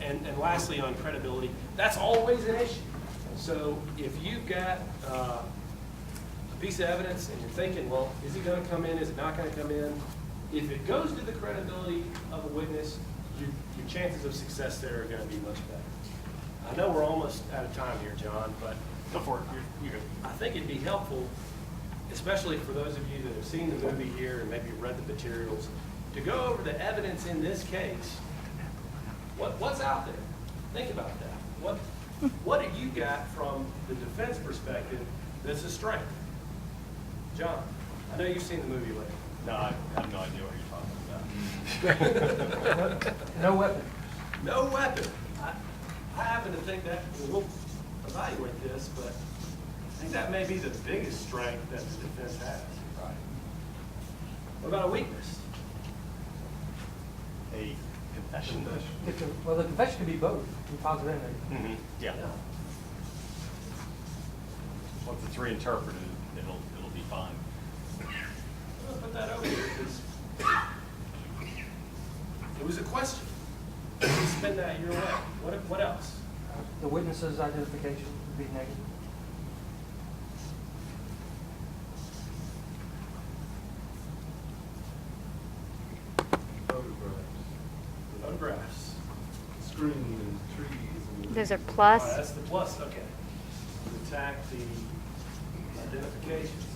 And lastly, on credibility, that's always an issue. So if you've got a piece of evidence and you're thinking, well, is it going to come in? Is it not going to come in? If it goes to the credibility of a witness, your chances of success there are going to be much better. I know we're almost out of time here, John, but Go for it. You're good. I think it'd be helpful, especially for those of you that have seen the movie here and maybe read the materials, to go over the evidence in this case. What's out there? Think about that. What have you got from the defense perspective that's a strength? John, I know you've seen the movie later. No, I have no idea what you're talking about. No weapon. No weapon. I happen to think that, we'll evaluate this, but I think that may be the biggest strength that the defense has. Right. What about a weakness? A confession. Well, the confession could be both. You positive in there. Mm-hmm. Yeah. Once it's reinterpreted, it'll be fine. I'll put that over here because it was a question. You spend that your way. What else? The witness's identification would be negative. Photographs. Screen and trees. And Those are All right, plus. that's the plus. Okay. To attack the identifications.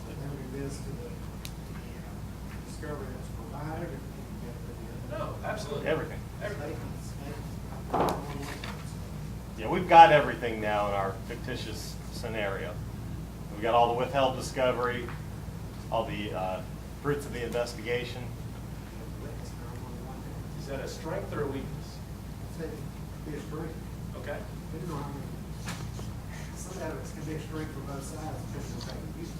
Maybe this to the discovery that's provided. Or you No, absolutely. Everything. Everything. Yeah, we've got everything now in our fictitious scenario. We've got all the withheld discovery, all the fruits of the investigation. Is that a strength or a weakness? Be a strength. Okay. You know, I mean, some evidence can be a strength for both sides, depending on how you use it.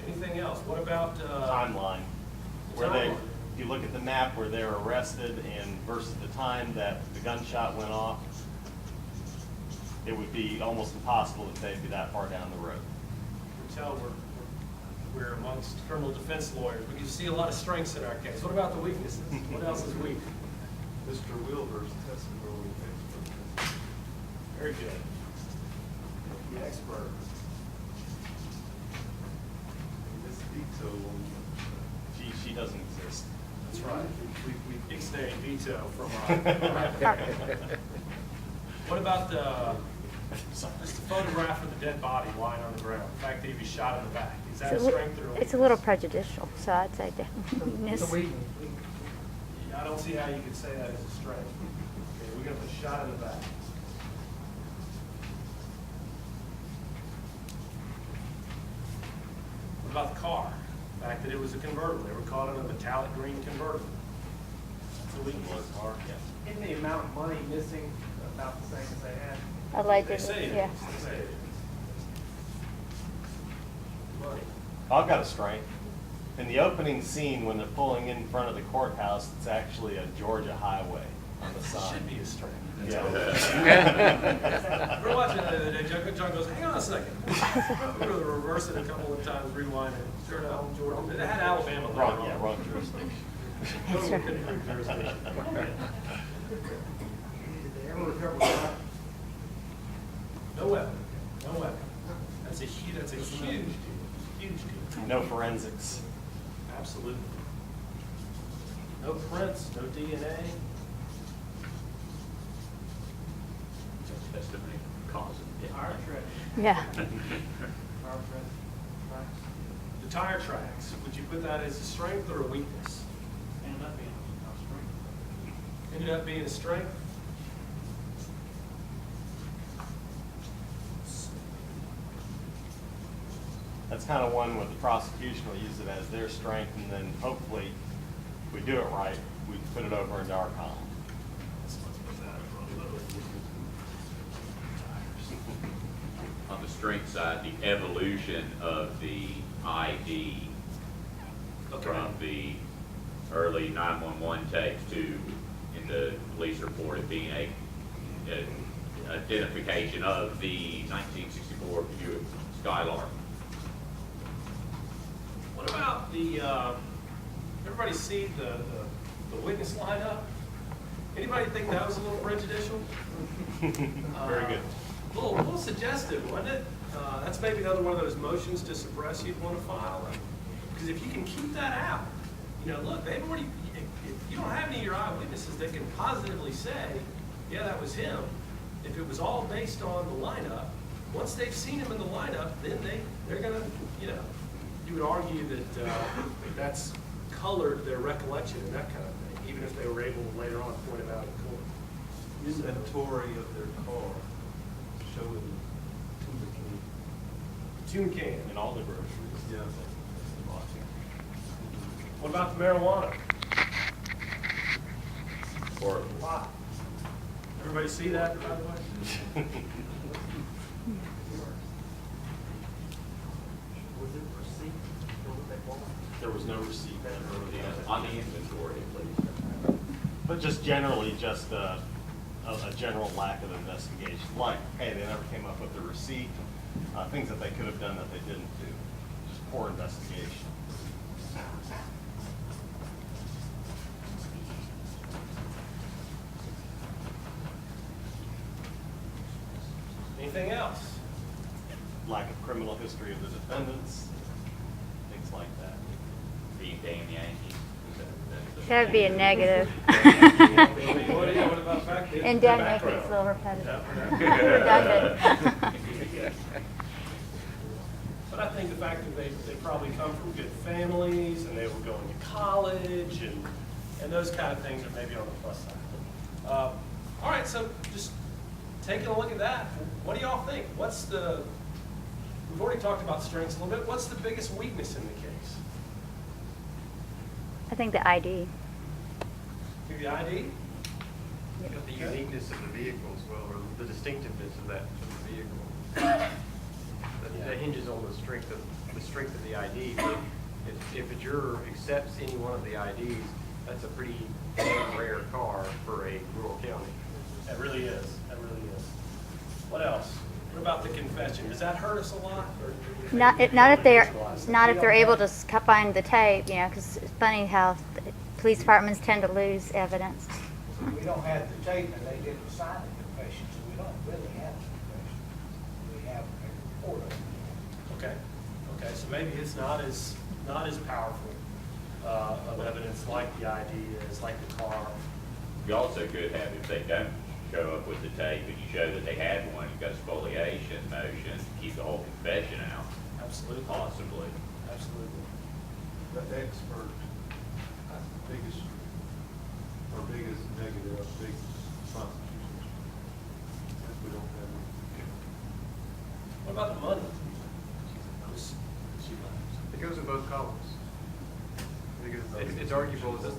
Anything else? What about Timeline. the Where they, timeline? if you look at the map where they were arrested and versus the time that the gunshot went off, it would be almost impossible that they'd be that far down the road. You can tell we're amongst criminal defense lawyers. We can see a lot of strengths in our case. What about the weaknesses? What else is weak? Mr. Wilbur's testimony. Very good. The expert. Miss Vito. She doesn't exist. That's right. We ixnay veto from our. What about Sorry. just the photograph of the dead body lying on the ground? The fact that he was shot in the back. Is that a It's a, strength or a weakness? it's a little prejudicial, so I'd say It's weakness. a weakness. I don't see how you could say that as a strength. Okay, we're gonna put shot in the back. What about the car? The fact that it was a convertible. They were caught in a metallic green convertible. That's a weakness. Car, yeah. Isn't the amount of money missing about the same as they had? They Allegedly, say it yeah. is. They say it is. Money. I've got a strength. In the opening scene, when they're pulling in front of the courthouse, it's actually a Georgia highway on the sign. Should be a strength. Yeah. We're watching it the other day. John goes, hang on a second. We were to reverse it a couple of times, rewind it. Sure enough, Georgia. It had Alabama. Wrong, yeah, wrong jurisdiction. Totally different jurisdiction. Did they ever recover the weapon? No weapon. No weapon. That's a huge deal. Huge deal. No forensics. Absolutely. No prints, no DNA. Testimony cause it. Tire tread. Yeah. Tire tread. The tire tracks, would you put that as a strength or a weakness? Ended up being a strength. Ended up being a strength? That's kind of one where the prosecution will use it as their strength, and then hopefully, if we do it right, we put it over into our column. On the strength side, the evolution of the ID from the early 911 tapes to in the police report it being a identification of the 1964 Buick Skylark. What about the everybody see the witness lineup? Anybody think that was a little prejudicial? Very good. A little suggestive, wasn't it? That's maybe another one of those motions to suppress you'd want to file. Because if you can keep that out, you know, look, they've already, if you don't have any of your eyewitnesses that can positively say, yeah, that was him, if it was all based on the lineup, once they've seen him in the lineup, then they're gonna, you know, you would argue that that's colored their recollection and that kind of thing, even if they were able to later on point it out in court. Inventory of their car showing Tune can. In all the groceries. Yeah. What about the marijuana? Or, Why? Everybody see that, by the way? Was it receipt for what they bought? There was no receipt. on the inventory, please. But just generally, just a general lack of investigation. Like, hey, they never came up with the receipt, things that they could have done that they didn't do. Just poor investigation. Anything else? Lack of criminal history of the defendants, things like that. Being damn Yankees. That would be a negative. What about fact? And Dan make it a little repetitive. Redundant. But I think the fact that they probably come from good families and they were going to college and those kind of things are maybe on the plus side. All right, so just taking a look at that, what do y'all think? We've already talked about strengths a little bit. What's the biggest weakness in the case? I think the ID. Maybe the ID? But the uniqueness of the vehicle as well, or the distinctiveness of that vehicle. That hinges on the strength of the ID. But if a juror accepts any one of the IDs, that's a pretty damn rare car for a rural county. That really is. That really is. What else? What about the confession? Does that hurt us a lot? Or do you think we Not if can they're neutralize that? not if they're able to find the tape, you know, because it's funny how police departments tend to lose evidence. We don't have the tape and they didn't sign the confession, so we don't really have a confession. We have a report of it. Okay. Okay. So maybe it's not as powerful of evidence like the ID is, like the car. You also could have, if they don't show up with the tape and you show that they had one, you've got spoliation motion, keep the whole confession out, Absolutely. possibly. Absolutely. The expert, that's the biggest negative, our big prosecution. If we don't have it. What about the money? It goes in both columns. Because it's arguable that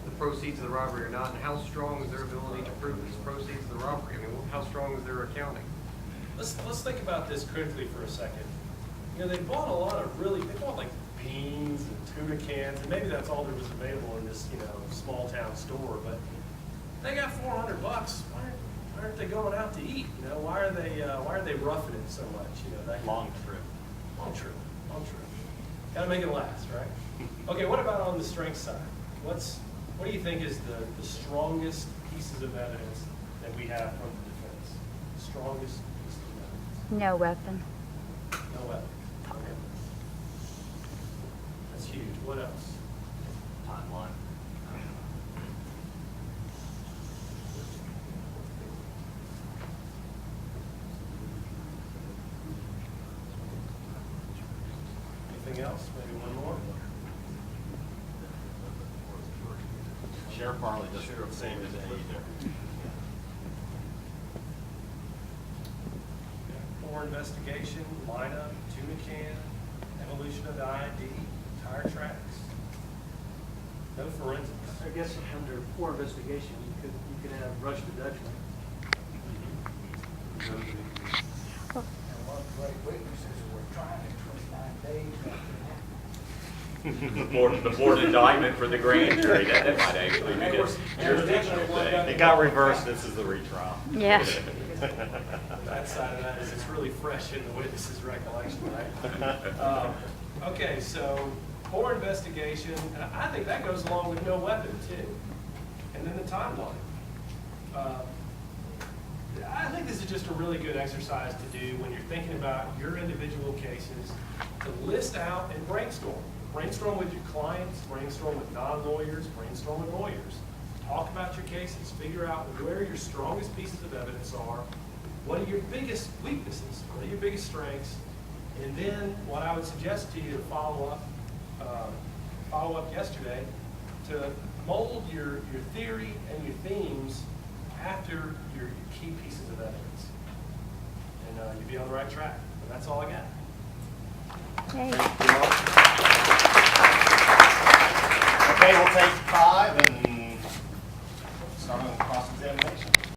the proceeds of the robbery or not, and how strong is their ability to prove it's proceeds of the robbery? I mean, how strong is their accounting? Let's think about this critically for a second. You know, they bought like beans and tuna cans, and maybe that's all there was available in this, you know, small town store, but they got $400. Why aren't they going out to eat? You know, why are they roughing it so much? You know, that Long trip. Long trip. Gotta make it last, right? Okay, what about on the strength side? What do you think is the strongest pieces of evidence that we have from the defense? Strongest pieces of evidence? No weapon. No weapon. Okay. That's huge. What else? Timeline. Anything else? Maybe one more? Sheriff Farley does the same as either. Poor investigation, lineup, tuna can, evolution of the ID, tire tracks. No forensics. I guess under poor investigation, you could have rush to judgment. And one of the great witnesses were trying in 29 days after Before the indictment for the grand jury, that might actually be a jurisdictional thing. It got reversed, this is the retrial. Yeah. That side of that is it's really fresh in the witness's recollection, right? Okay, so core investigation, and I think that goes along with no weapon too. And then the timeline. I think this is just a really good exercise to do when you're thinking about your individual cases, to list out and brainstorm. Brainstorm with your clients, brainstorm with non-lawyers, brainstorm with lawyers. Talk about your cases, figure out where your strongest pieces of evidence are, what are your biggest weaknesses, what are your biggest strengths, and then what I would suggest to you to follow up yesterday, to mold your theory and your themes after your key pieces of evidence. And you'll be on the right track. And that's all I got. Okay. Okay, we'll take 5 and